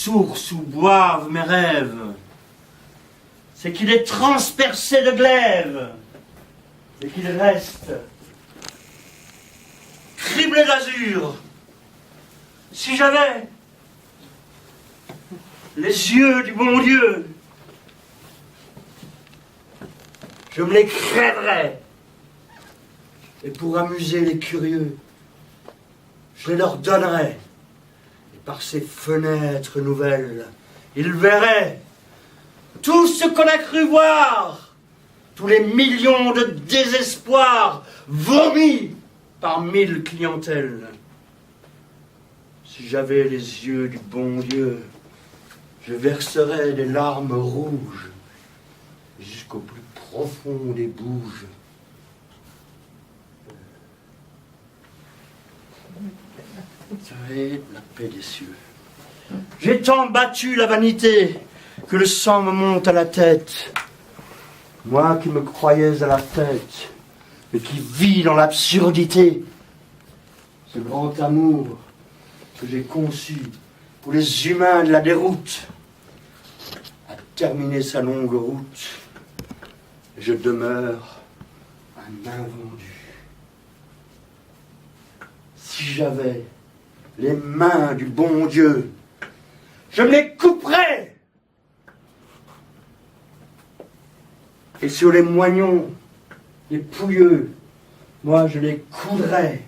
source où boivent mes rêves. C'est qu'il est transpercé de glaive et qu'il reste criblé d'azur. Si j'avais les yeux du bon Dieu, je me les crèverais. Et pour amuser les curieux, je les leur donnerais. Et par ces fenêtres nouvelles, ils verraient tout ce qu'on a cru voir, tous les millions de désespoirs vomis par 1000 clientèles. Si j'avais les yeux du bon Dieu, je verserais des larmes rouges jusqu'au plus profond des bouges. Vous savez, la paix des cieux. J'ai tant battu la vanité que le sang me monte à la tête. Moi qui me croyais à la tête et qui vis dans l'absurdité, ce grand amour que j'ai conçu pour les humains de la déroute a terminé sa longue route. Et je demeure un invendu. Si j'avais les mains du bon Dieu, je me les couperais. Et sur les moignons, les pouilleux, moi je les coudrais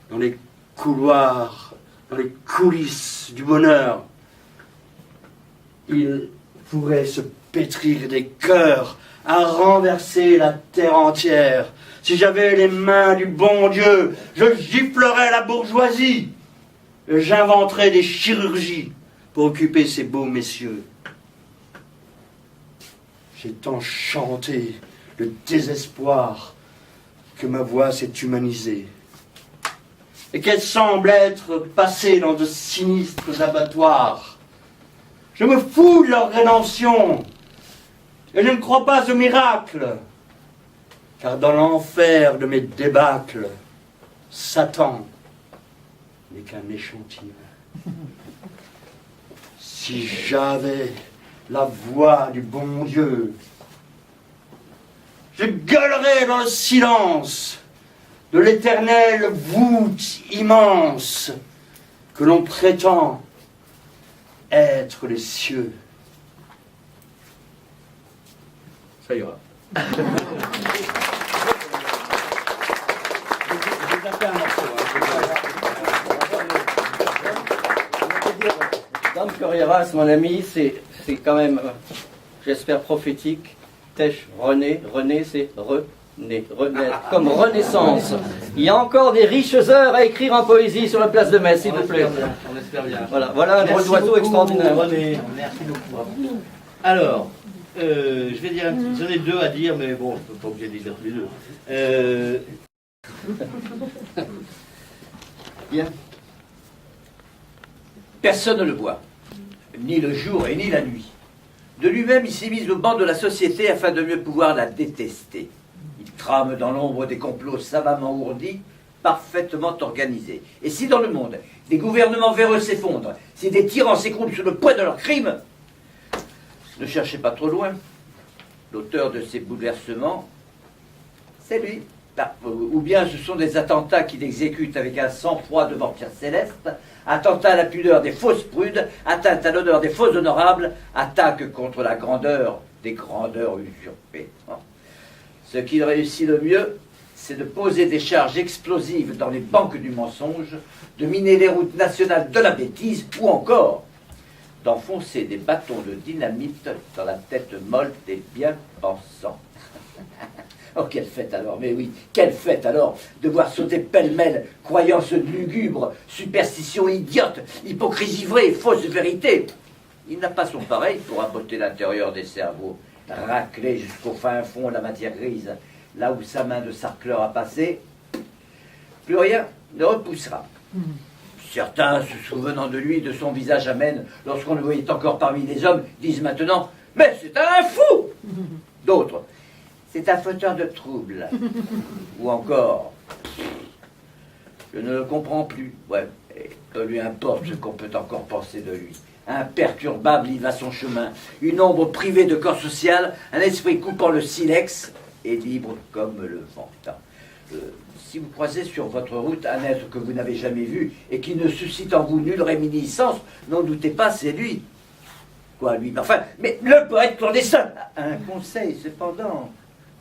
dans les couloirs, dans les coulisses du bonheur. Ils pourraient se pétrir des cœurs à renverser la terre entière. Si j'avais les mains du bon Dieu, je giflerais la bourgeoisie. Et j'inventerais des chirurgies pour occuper ces beaux messieurs. J'ai tant chanté le désespoir que ma voix s'est humanisée. Et qu'elle semble être passée dans de sinistres abattoirs. Je me fous de leur rédemption. Et je ne crois pas au miracle. Car dans l'enfer de mes débâcles, Satan n'est qu'un échantillon. Si j'avais la voix du bon Dieu, je gueulerais dans le silence de l'éternelle voûte immense que l'on prétend être les cieux. Ça ira. Dame Corrieras, mon ami, c'est quand même, j'espère, prophétique. Tèche, René, c'est renaître, comme renaissance. Il y a encore des riches heures à écrire en poésie sur la place de Metz, s'il vous plaît. On espère bien. Voilà un drôle d'oiseau extraordinaire. René, merci beaucoup. Alors, je vais dire, j'en ai deux à dire, mais bon, je ne peux pas obligé de les dire tous les deux. Bien. Personne ne le voit, ni le jour et ni la nuit. De lui-même, il s'est mis au banc de la société afin de mieux pouvoir la détester. Il trame dans l'ombre des complots savamment ourdis, parfaitement organisés. Et si dans le monde, des gouvernements véreux s'effondrent, si des tyrans s'écroulent sous le poids de leurs crimes, ne cherchez pas trop loin. L'auteur de ces bouleversements, c'est lui. Ou bien ce sont des attentats qu'il exécute avec un sang-froid de vampire céleste, attentat à la pudeur des fausses prudes, atteinte à l'honneur des faux honorables, attaque contre la grandeur des grandeurs usurpées. Ce qu'il réussit le mieux, c'est de poser des charges explosives dans les banques du mensonge, de miner les routes nationales de la bêtise, ou encore d'enfoncer des bâtons de dynamite dans la tête molle des bien-pensants. Oh, quelle fête alors, mais oui, quelle fête alors, de voir sauter pêle-mêle croyances lugubres, superstitions idiotes, hypocrisie vraie, fausse vérité. Il n'a pas son pareil pour apporter l'intérieur des cerveaux, racler jusqu'au fin fond la matière grise, là où sa main de sarcleur a passé. Plus rien ne repoussera. Certains, se souvenant de lui, de son visage amène, lorsqu'on le voyait encore parmi les hommes, disent maintenant « Mais c'est un fou !» D'autres « C'est un fauteur de troubles. » Ou encore « Je ne le comprends plus. » Ouais, et peu lui importe ce qu'on peut encore penser de lui. Imperturbable, il va son chemin. Une ombre privée de corps social, un esprit coupant le silex et libre comme le vent. Si vous croisez sur votre route un être que vous n'avez jamais vu et qui ne suscite en vous nulle réminiscence, n'en doutez pas, c'est lui. Quoi, lui? Enfin, mais le poète clandestin. Un conseil, cependant.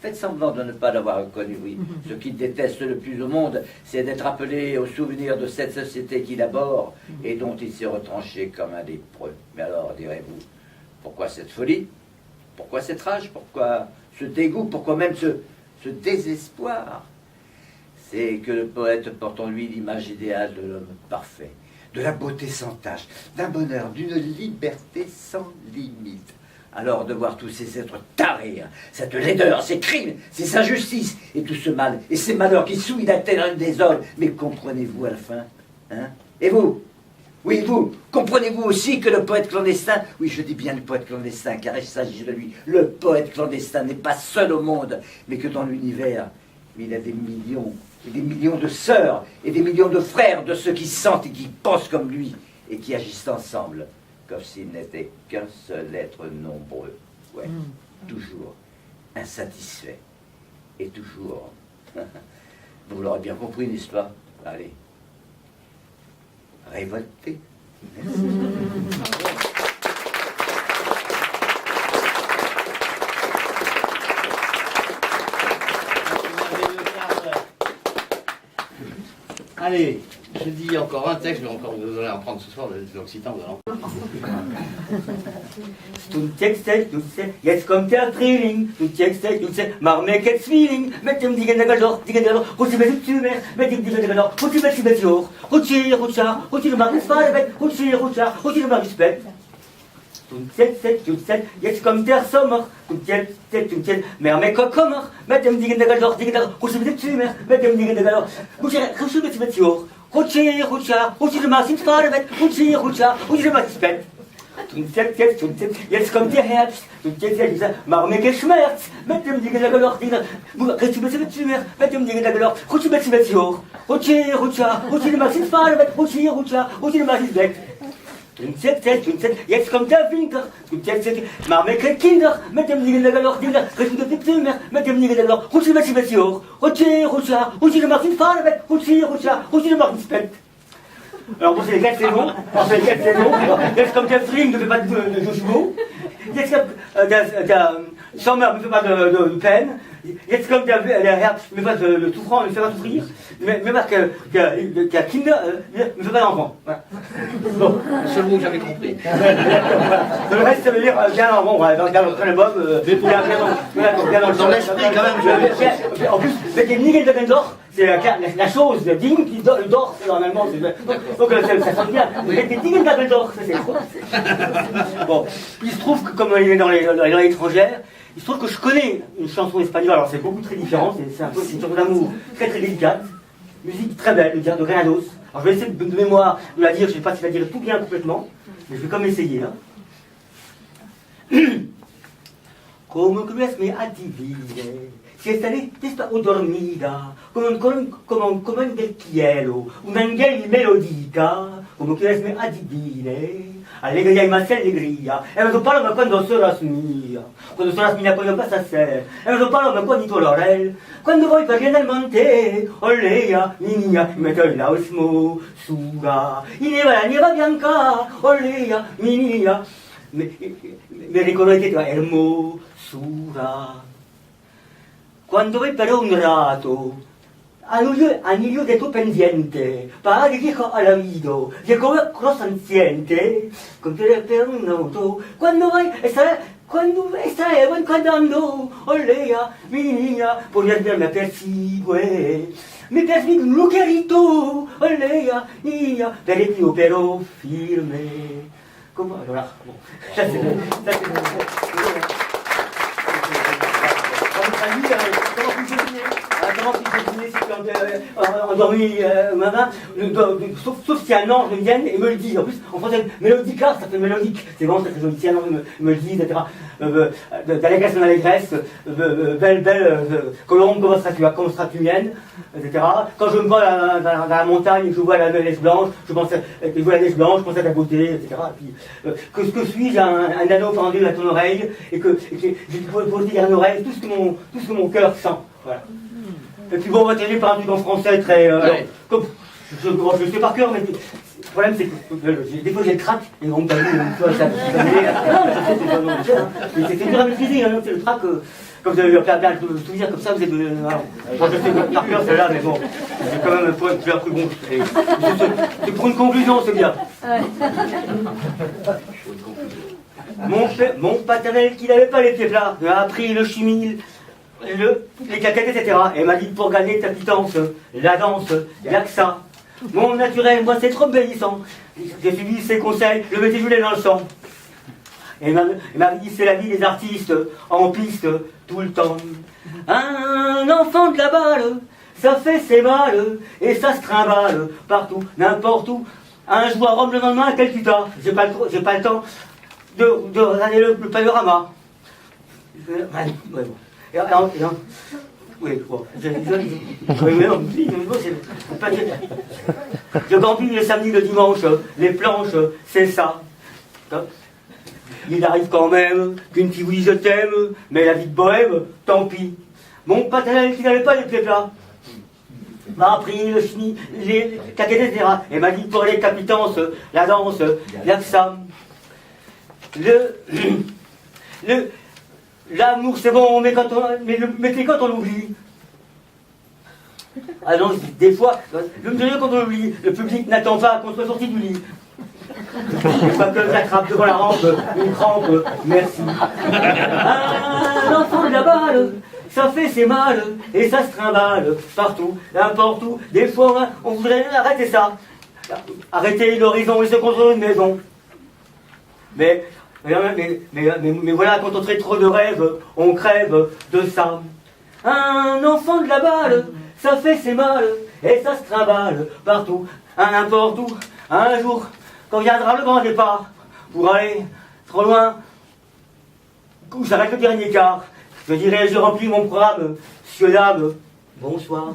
Faites semblant de ne pas l'avoir reconnu, oui. Ce qu'il déteste le plus au monde, c'est d'être appelé au souvenir de cette société qu'il abhorre et dont il s'est retranché comme un lépreux. Mais alors, direz-vous, pourquoi cette folie? Pourquoi cette rage? Pourquoi ce dégoût? Pourquoi même ce désespoir? C'est que le poète porte en lui l'image idéale de l'homme parfait, de la beauté sans tache, d'un bonheur, d'une liberté sans limite. Alors de voir tous ces êtres tarés, cette laideur, ces crimes, ces injustices, et tout ce mal, et ces malheurs qui souillent la terre des hommes, mais comprenez-vous à la fin, hein? Et vous? Oui, vous, comprenez-vous aussi que le poète clandestin, oui, je dis bien le poète clandestin, car il s'agit de lui, le poète clandestin n'est pas seul au monde, mais que dans l'univers, il a des millions, et des millions de sœurs, et des millions de frères, de ceux qui sentent et qui pensent comme lui, et qui agissent ensemble, comme s'il n'était qu'un seul être nombreux. Ouais, toujours insatisfait. Et toujours... Vous l'aurez bien compris, n'est-ce pas? Allez. Révolté. Allez, je dis encore un texte, mais encore vous allez en prendre ce soir de l'occitan, vous allez en prendre. Jetzt kommt der Frühling, du checkst, Marmek jetzt Feeling, mit dem Digenegaloch, Rutschi mit dem mit dem Digenegaloch, Rutschi mit dem Joch, Rutschi, du machst es Fahrrad, Rutschi, du machst es Bett. Jetzt kommt der Sommer, Marmek kommer, mit dem Digenegaloch, Rutschi mit dem mit dem Digenegaloch, Rutschi mit dem Joch, Rutschi, du machst es Fahrrad, Rutschi, du machst es Bett. Jetzt kommt der Herbst, Marmek Schmerz, mit dem Digenegaloch, Rutschi mit dem Digenegaloch, Rutschi mit dem Joch, Rutschi, du machst es Fahrrad, Rutschi, du machst es Bett. Jetzt kommt der Winter, Marmek Kinder, mit dem Digenegaloch, Rutschi mit dem Digenegaloch, Rutschi mit dem Joch, Rutschi, du machst es Fahrrad, Rutschi, du machst es Bett. Alors bon, c'est les 4 saisons. Jetzt kommt der Frühling, ne fait pas de chevaux. Jetzt kommt der Sommer, ne fait pas de peine. Jetzt kommt der Herbst, ne fait pas de souffrance, ne fait pas souffrir. Mais parce que Kinder ne fait pas d'enfant. Bon, le seul mot que j'avais compris. Le reste, ça veut dire bien bon, dans notre album, bien dans l'esprit quand même. En plus, c'est Nigeldagendorf, c'est la chose digne qui dort, c'est en allemand. Donc ça sonne bien. C'est Nigeldagendorf, c'est bon. Il se trouve que comme il est dans les langues étrangères, il se trouve que je connais une chanson espagnole, alors c'est beaucoup très différent, c'est un peu une chanson d'amour très très délicate, musique très belle, de Granados. Alors je vais essayer de mémoire de la dire, je ne sais pas si je la dirai tout bien complètement, mais je vais quand même essayer. Hein. Como crees me adivine, si esta noche está dormida, como un del cielo, un ángel melodica, como crees me adivine. Alegría y más alegría. E me parlo quando sono mia. Quando sono mia poi non passa a sé. E me parlo quando tu l'orel. Quando vuoi per nel monte, olea, mia, metto il lausmo, sura. La nieva bianca, olea, mia. Me ricorrete tua hermosura. Quando vuoi per un rato, anillo de tu pendiente, para viejo al oído, llegó cross anciente, con tu pernoto, cuando estaré buen cantando, olea, mi niña, por me persigue un lucarito, olea, niña, peregrino pero firme. Como, alors, bon, ça c'est bon, Comment puis-je deviner endormi, sauf si un ange me vienne et me le dit. En plus, en français, mélodique là, ça fait mélodique. C'est bon, c'est très joli. Si un ange me le dit, etc. D'allégresse en allégresse, belle colombe, comment seras-tu mienne, etc. Quand je me vois dans la montagne et que je vois la neige blanche, je pense à ta beauté, etc. Et puis, que suis-je, un anneau pendu à ton oreille, et que je peux dire à l'oreille tout ce que mon cœur sent. Voilà. Et puis bon, on va terminer par un truc en français très... comme, je le sais par cœur, mais le problème c'est que des fois j'ai le trac, et on t'a vu, ça c'est dur à maîtriser, hein, c'est le trac, comme vous avez plein de souvenirs comme ça, vous êtes... Moi je sais par cœur celle-là, mais bon, j'ai quand même un point de plus bon. C'est pour une conclusion, c'est bien. Mon paternel, qui n'avait pas les pieds plats, m'a appris le chimie, les claquettes, etc. Et m'a dit, pour gagner ta pitance, la danse, il n'y a que ça. Mon naturel, moi, c'est trop obéissant. J'ai suivi ses conseils, le métier, je voulais dans le sang. Et il m'a dit, c'est la vie des artistes, en piste, tout le temps. Un enfant de la balle, ça fait ses mal, et ça se trimballe, partout, n'importe où. Un jour à Rome, le lendemain à Calcutta. J'ai pas le temps de regarder le panorama. Oui, bon. Je gambine le samedi, le dimanche, les planches, c'est ça. Il arrive quand même qu'une fille vous dit je t'aime, mais la vie de bohème, tant pis. Mon paternel qui n'avait pas les pieds plats m'a appris le chimie, les claquettes, etc. Et m'a dit pour les capitances, la danse, il n'y a que ça. L'amour c'est bon, mais c'est quand on l'oublie. Ah non, des fois, quand on l'oublie, le public n'attend pas qu'on soit sorti du lit. Des fois que j'attrape devant la rampe, une crampe, merci. Un enfant de la balle, ça fait ses mal, et ça se trimballe, partout, n'importe où. Des fois, on voudrait arrêter ça. Arrêter l'horizon et se construire une maison. Mais voilà, quand on traite trop de rêves, on crève de ça. Un enfant de la balle, ça fait ses mal, et ça se trimballe partout, n'importe où. Un jour, quand viendra le grand départ, pour aller trop loin, où j'arrête le dernier quart, je dirais, je remplis mon programme, cieux d'âme, bonsoir.